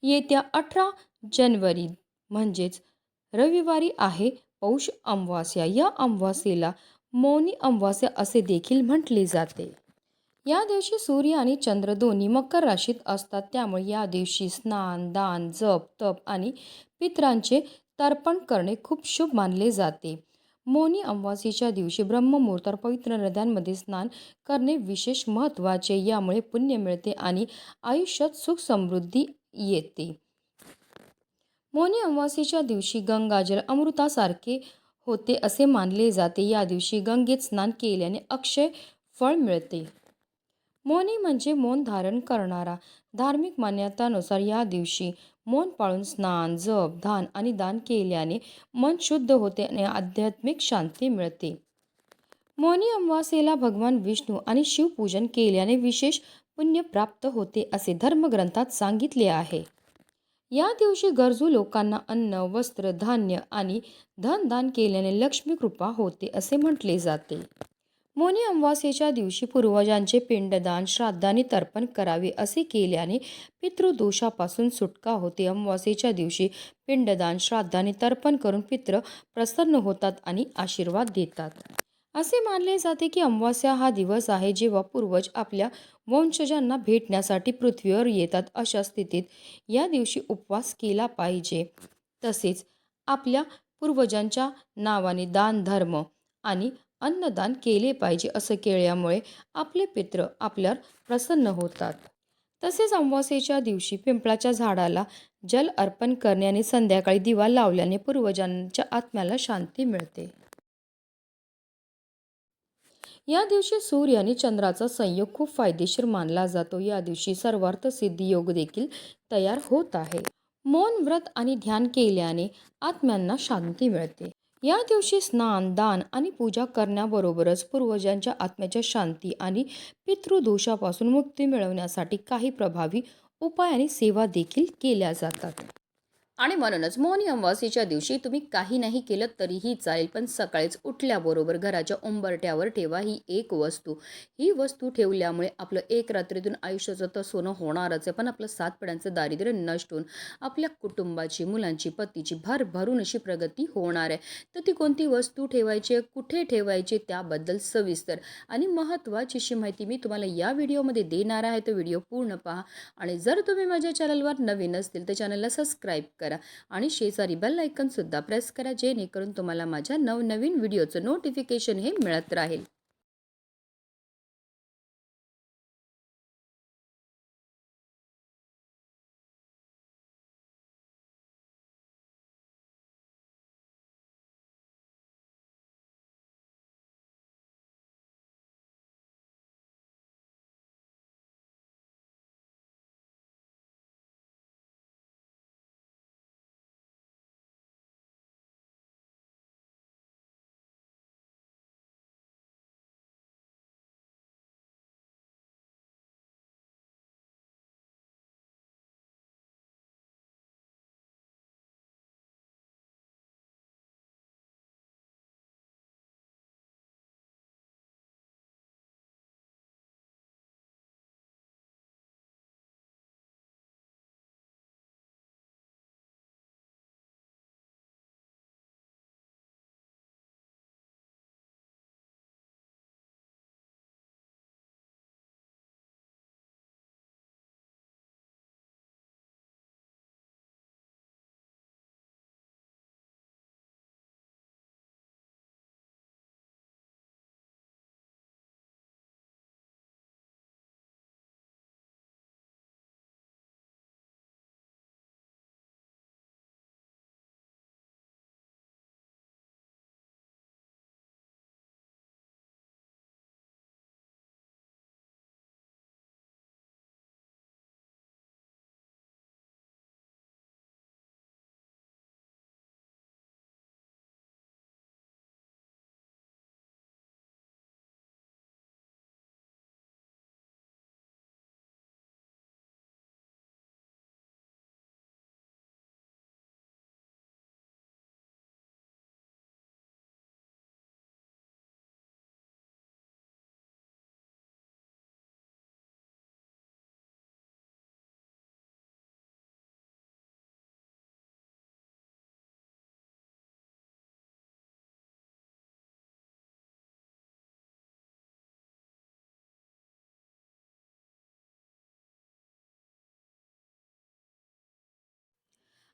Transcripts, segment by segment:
येत्या 18 जानेवारी म्हणजेच रविवारी आहे पौष अमावास्या. या अमावास्येला मौनी अमावास्या असे देखील म्हटले जाते. या दिवशी सूर्य आणि चंद्र दोन्ही मकर राशीत असतात. त्यामुळे या दिवशी स्नान, दान, जप, तप आणि पितरांचे तर्पण करणे खूप शुभ मानले जाते. मौनी अमावास्येच्या दिवशी ब्रह्ममुहूर्तावर पवित्र नद्यांमध्ये स्नान करणे विशेष महत्त्वाचे. यामुळे पुण्य मिळते आणि आयुष्यात सुख समृद्धी येते. मौनी अमावास्येच्या दिवशी गंगाजल अमृतासारखे होते असे मानले जाते. या दिवशी गंगेत स्नान केल्याने अक्षय फळ मिळते. मौनी म्हणजे मौन धारण करणारा. धार्मिक मान्यतानुसार या दिवशी मौन पाळून स्नान, जप, ध्यान आणि दान केल्याने मन शुद्ध होते आणि आध्यात्मिक शांती मिळते. मौनी अमावास्येला भगवान विष्णू आणि शिवपूजन केल्याने विशेष पुण्य प्राप्त होते असे धर्मग्रंथात सांगितले आहे. या दिवशी गरजू लोकांना अन्न, वस्त्र, धान्य आणि धन दान केल्याने लक्ष्मी कृपा होते असे म्हटले जाते. मौनी अमावास्येच्या दिवशी पूर्वजांचे पिंडदान, श्राद्ध आणि तर्पण करावे. असे केल्याने पितृदोषापासून सुटका होते. अमावास्येच्या दिवशी पिंडदान, श्राद्ध आणि तर्पण करून पितृ प्रसन्न होतात आणि आशीर्वाद देतात. असे मानले जाते की अमावास्या हा दिवस आहे जेव्हा पूर्वज आपल्या वंशजांना भेटण्यासाठी पृथ्वीवर येतात. अशा स्थितीत या दिवशी उपवास केला पाहिजे. तसेच आपल्या पूर्वजांच्या नावाने दान, धर्म आणि अन्नदान केले पाहिजे. असं केल्यामुळे आपले पितृ आपल्यावर प्रसन्न होतात. तसेच अमावास्येच्या दिवशी पिंपळाच्या झाडाला जल अर्पण करणे आणि संध्याकाळी दिवा लावल्याने पूर्वजांच्या आत्म्याला शांती मिळते. या दिवशी सूर्य आणि चंद्राचा संयोग खूप फायदेशीर मानला जातो. या दिवशी सर्वार्थ सिद्धी योग देखील तयार होत आहे. मौन व्रत आणि ध्यान केल्याने आत्म्यांना शांती मिळते. या दिवशी स्नान, दान आणि पूजा करण्याबरोबरच पूर्वजांच्या आत्म्याच्या शांती आणि पितृदोषापासून मुक्ती मिळवण्यासाठी काही प्रभावी उपाय आणि सेवा देखील केल्या जातात. आणि म्हणूनच मौनी अमावास्येच्या दिवशी तुम्ही काही नाही केलं तरीही चालेल, पण सकाळीच उठल्याबरोबर घराच्या उंबरठ्यावर ठेवा ही वस्तू ठेवल्यामुळे आपलं एक रात्रीतून आयुष्याचं तर सोनं होणारच आहे, पण आपलं 7 पिढ्यांचं दारिद्र्य नष्ट होऊन आपल्या कुटुंबाची, मुलांची, पतीची भरभरून अशी प्रगती होणार आहे. तर ती कोणती वस्तू ठेवायची, कुठे ठेवायची त्याबद्दल सविस्तर आणि महत्त्वाची अशी माहिती मी तुम्हाला या व्हिडिओमध्ये देणार आहे. तर व्हिडिओ पूर्ण पहा आणि जर तुम्ही माझ्या चॅनलवर नवीन असतील तर चॅनलला सबस्क्राईब करा आणि शेजारी बेल आयकॉन सुद्धा प्रेस करा, जेणेकरून तुम्हाला माझ्या नवनवीन व्हिडिओचं नोटिफिकेशन हे मिळत राहील.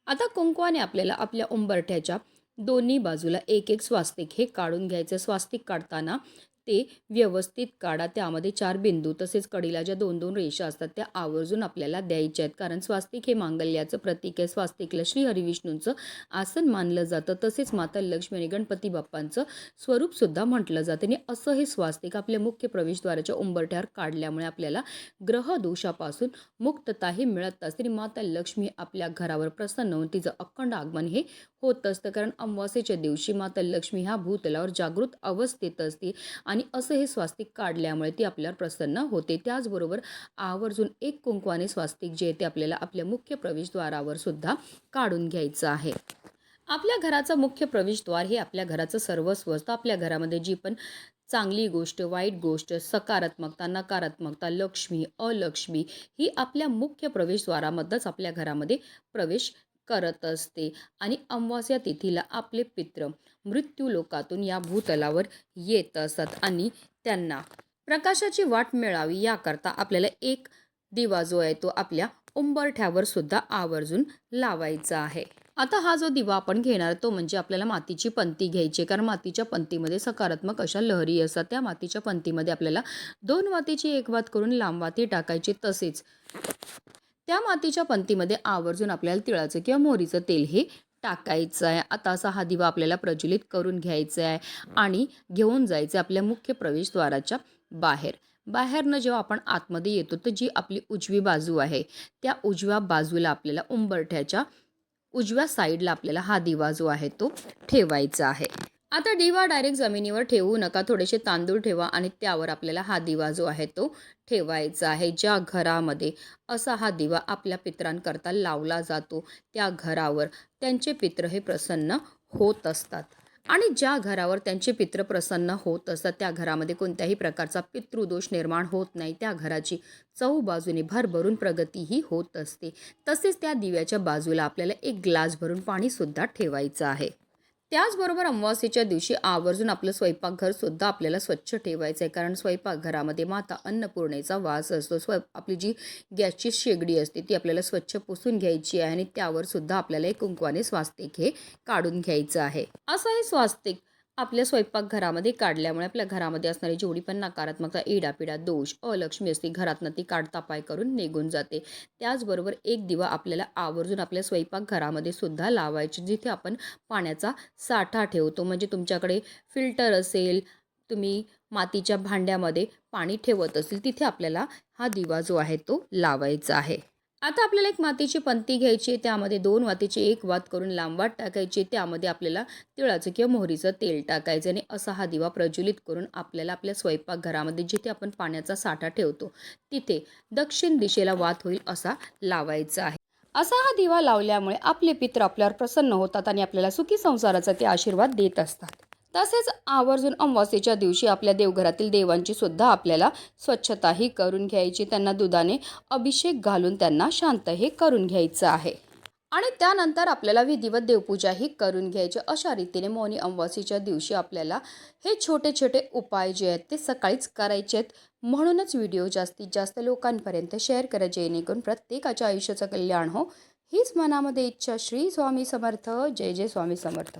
आता कुंकवाने आपल्याला आपल्या उंबरठ्याच्या दोन्ही बाजूला एक एक स्वास्तिक हे काढून घ्यायचं. स्वास्तिक काढताना ते व्यवस्थित काढा. त्यामध्ये 4 बिंदू तसेच कडीला ज्या 2-2 रेषा असतात त्या आवर्जून आपल्याला द्यायच्या आहेत. कारण स्वास्तिक हे मांगल्याचं प्रतीक आहे. स्वास्तिकला श्री हरिविष्णूंचं आसन मानलं जातं. तसेच माता लक्ष्मी आणि गणपती बाप्पांचं स्वरूपसुद्धा म्हटलं जातं. आणि असं हे स्वास्तिक आपल्या मुख्य प्रवेशद्वाराच्या उंबरठ्यावर काढल्यामुळे आपल्याला ग्रहदोषापासून मुक्तताही मिळत असते. आणि माता लक्ष्मी आपल्या घरावर प्रसन्न होऊन तिचं अखंड आगमन हे होत असतं. कारण अमावास्येच्या दिवशी माता लक्ष्मी ह्या भूतलावर जागृत अवस्थेत असते आणि असं हे स्वास्तिक काढल्यामुळे ती आपल्यावर प्रसन्न होते. त्याचबरोबर आवर्जून एक कुंकवाने स्वास्तिक जे आहे ते आपल्याला आपल्या मुख्य प्रवेशद्वारावर सुद्धा काढून घ्यायचं आहे. आपल्या घराचं मुख्य प्रवेशद्वार हे आपल्या घराचं सर्वस्व असतं. आपल्या घरामध्ये जी पण चांगली गोष्ट, वाईट गोष्ट, सकारात्मकता, नकारात्मकता, लक्ष्मी, अलक्ष्मी ही आपल्या मुख्य प्रवेशद्वारामधूनच आपल्या घरामध्ये प्रवेश करत असते. आणि अमावास्या तिथीला आपले पितृ मृत्यू लोकातून या भूतलावर येत असतात आणि त्यांना प्रकाशाची वाट मिळावी याकरता आपल्याला एक दिवा जो आहे तो आपल्या उंबरठ्यावर सुद्धा आवर्जून लावायचा आहे. आता हा जो दिवा आपण घेणार तो म्हणजे आपल्याला मातीची पंती घ्यायची, कारण मातीच्या पंतीमध्ये सकारात्मक अशा लहरी असतात. त्या मातीच्या पंतीमध्ये आपल्याला 2 वातीची 1 वात करून लांब वाती टाकायची. तसेच त्या मातीच्या पंतीमध्ये आवर्जून आपल्याला तिळाचं किंवा मोहरीचं तेल हे टाकायचं आहे. आता असा हा दिवा आपल्याला प्रज्वलित करून घ्यायचा आहे आणि घेऊन जायचं आपल्या मुख्य प्रवेशद्वाराच्या बाहेर. बाहेरनं जेव्हा आपण आतमध्ये येतो तर जी आपली उजवी बाजू आहे त्या उजव्या बाजूला आपल्याला उंबरठ्याच्या उजव्या साईडला आपल्याला हा दिवा जो आहे तो ठेवायचा आहे. आता दिवा डायरेक्ट जमिनीवर ठेवू नका. थोडेसे तांदूळ ठेवा आणि त्यावर आपल्याला हा दिवा जो आहे तो ठेवायचा आहे. ज्या घरामध्ये असा हा दिवा आपल्या पितरांकरता लावला जातो त्या घरावर त्यांचे पितृ हे प्रसन्न होत असतात. आणि ज्या घरावर त्यांचे पितृ प्रसन्न होत असतात त्या घरामध्ये कोणत्याही प्रकारचा पितृदोष निर्माण होत नाही. त्या घराची चहूबाजूने भरभरून प्रगतीही होत असते. तसेच त्या दिव्याच्या बाजूला आपल्याला एक ग्लास भरून पाणीसुद्धा ठेवायचं आहे. त्याचबरोबर अमावास्येच्या दिवशी आवर्जून आपलं स्वयंपाकघरसुद्धा आपल्याला स्वच्छ ठेवायचं आहे. कारण स्वयंपाकघरामध्ये माता अन्नपूर्णेचा वास असतो. आपली जी गॅसची शेगडी असते ती आपल्याला स्वच्छ पुसून घ्यायची आहे आणि त्यावर सुद्धा आपल्याला एक कुंकवाने स्वास्तिक हे काढून घ्यायचं आहे. असं हे स्वास्तिक आपल्या स्वयंपाकघरामध्ये काढल्यामुळे आपल्या घरामध्ये असणारी जेवढी पण नकारात्मकता, इडापिडा, दोष, अलक्ष्मी असते घरातनं ती काढता पाय करून निघून जाते. त्याचबरोबर एक दिवा आपल्याला आवर्जून आपल्या स्वयंपाकघरामध्ये सुद्धा लावायची, जिथे आपण पाण्याचा साठा ठेवतो. म्हणजे तुमच्याकडे फिल्टर असेल, तुम्ही मातीच्या भांड्यामध्ये पाणी ठेवत असेल तिथे आपल्याला हा दिवा जो आहे तो लावायचा आहे. आता आपल्याला एक मातीची पंती घ्यायची, त्यामध्ये 2 वातीची 1 वात करून लांब वात टाकायची. त्यामध्ये आपल्याला तिळाचं किंवा मोहरीचं तेल टाकायचं आणि असा हा दिवा प्रज्वलित करून आपल्याला आपल्या स्वयंपाकघरामध्ये जिथे आपण पाण्याचा साठा ठेवतो तिथे दक्षिण दिशेला वात होईल असा लावायचा आहे. असा हा दिवा लावल्यामुळे आपले पितृ आपल्यावर प्रसन्न होतात आणि आपल्याला सुखी संसाराचा ते आशीर्वाद देत असतात. तसेच आवर्जून अमावास्येच्या दिवशी आपल्या देवघरातील देवांची सुद्धा आपल्याला स्वच्छताही करून घ्यायची. त्यांना दुधाने अभिषेक घालून त्यांना शांत हे करून घ्यायचं आहे. आणि त्यानंतर आपल्याला विधिवत देवपूजाही करून घ्यायची. अशा रीतीने मौनी अमावास्येच्या दिवशी आपल्याला हे छोटे छोटे उपाय जे आहेत ते सकाळीच करायचे आहेत. म्हणूनच व्हिडिओ जास्तीत जास्त लोकांपर्यंत शेअर करा, जेणेकरून प्रत्येकाच्या आयुष्याचं कल्याण हो हीच मनामध्ये इच्छा. श्री स्वामी समर्थ. जय जय स्वामी समर्थ.